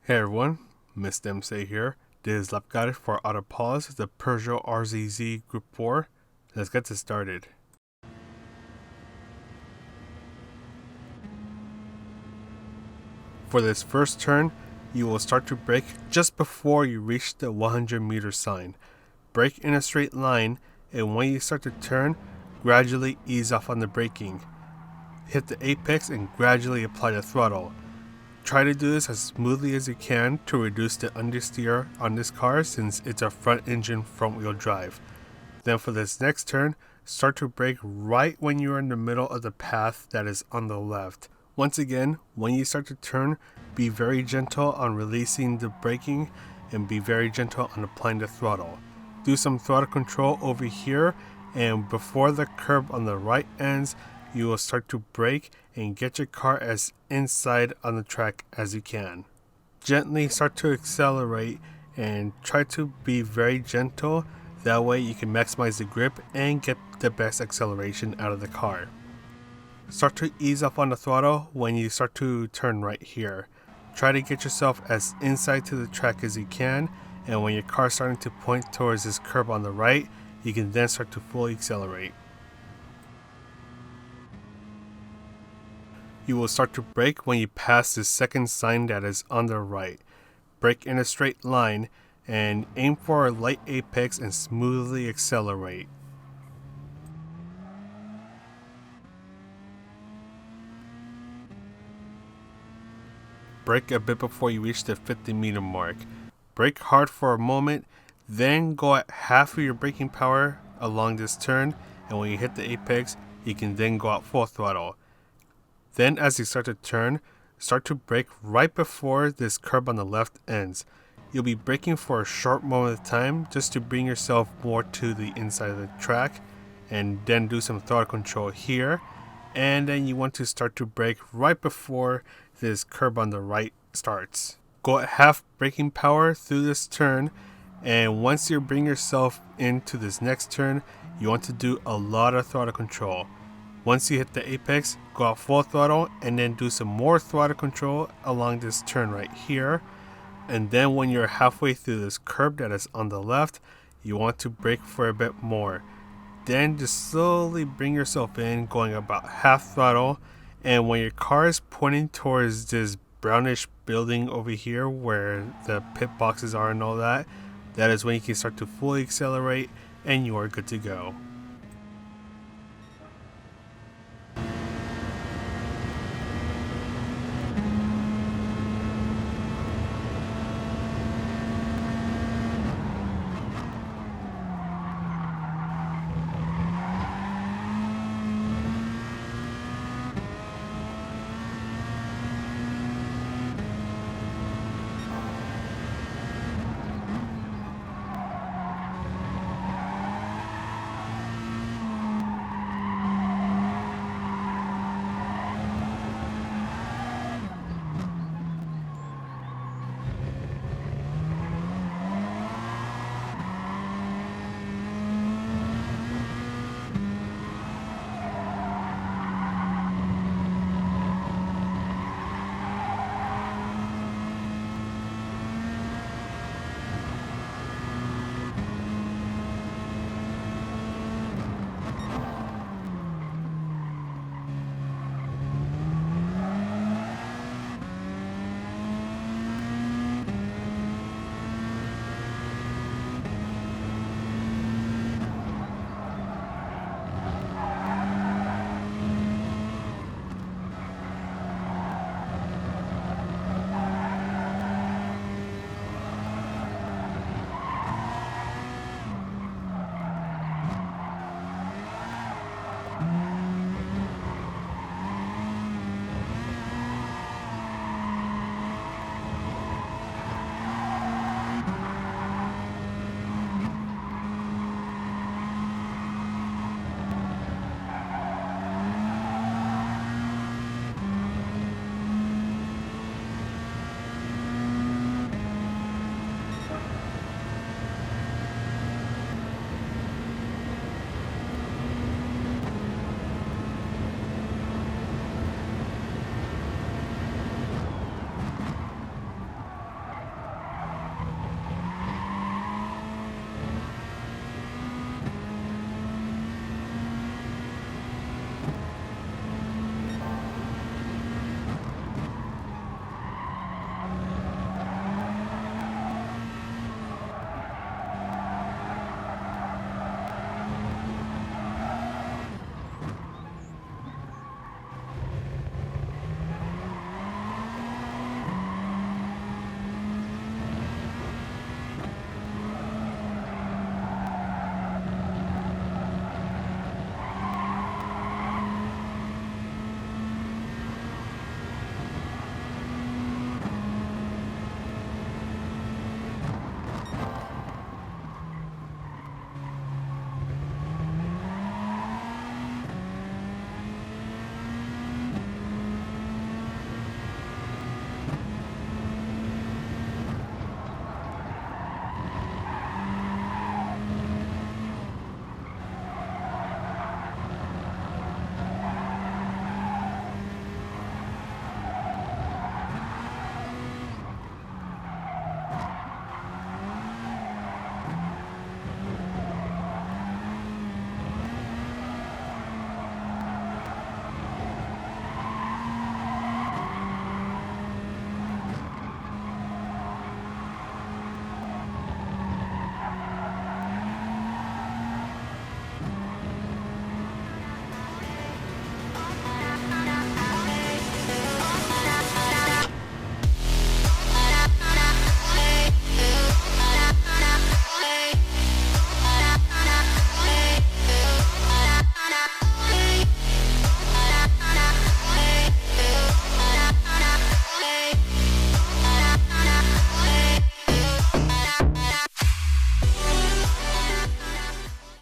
Hey everyone, Mr. MC here. This is lap guide for Autopolis, the Peugeot RCZ Group 4. Let's get this started. For this first turn, you will start to brake just before you reach the 100-meter sign. Brake in a straight line, and when you start to turn, gradually ease off on the braking. Hit the apex and gradually apply the throttle. Try to do this as smoothly as you can to reduce the understeer on this car since it's a front engine front wheel drive. Then for this next turn, start to brake right when you're in the middle of the path that is on the left. Once again, when you start to turn, be very gentle on releasing the braking and be very gentle on applying the throttle. Do some throttle control over here, and before the curb on the right ends, you will start to brake and get your car as inside on the track as you can. Gently start to accelerate and try to be very gentle. That way you can maximize the grip and get the best acceleration out of the car. Start to ease up on the throttle when you start to turn right here. Try to get yourself as inside to the track as you can, and when your car is starting to point towards this curb on the right, you can then start to fully accelerate. You will start to brake when you pass the second sign that is on the right. Brake in a straight line and aim for a light apex and smoothly accelerate. Brake a bit before you reach the 50-meter mark. Brake hard for a moment, then go at half of your braking power along this turn, and when you hit the apex, you can then go at full throttle. Then as you start to turn, start to brake right before this curb on the left ends. You'll be braking for a short moment of time just to bring yourself more to the inside of the track, and then do some throttle control here. And then you want to start to brake right before this curb on the right starts. Go at half braking power through this turn, and once you bring yourself into this next turn, you want to do a lot of throttle control. Once you hit the apex, go out full throttle and then do some more throttle control along this turn right here. And then when you're halfway through this curb that is on the left, you want to brake for a bit more. Then just slowly bring yourself in, going about half throttle. And when your car is pointing towards this brownish building over here where the pit boxes are and all that, that is when you can start to fully accelerate and you are good to go.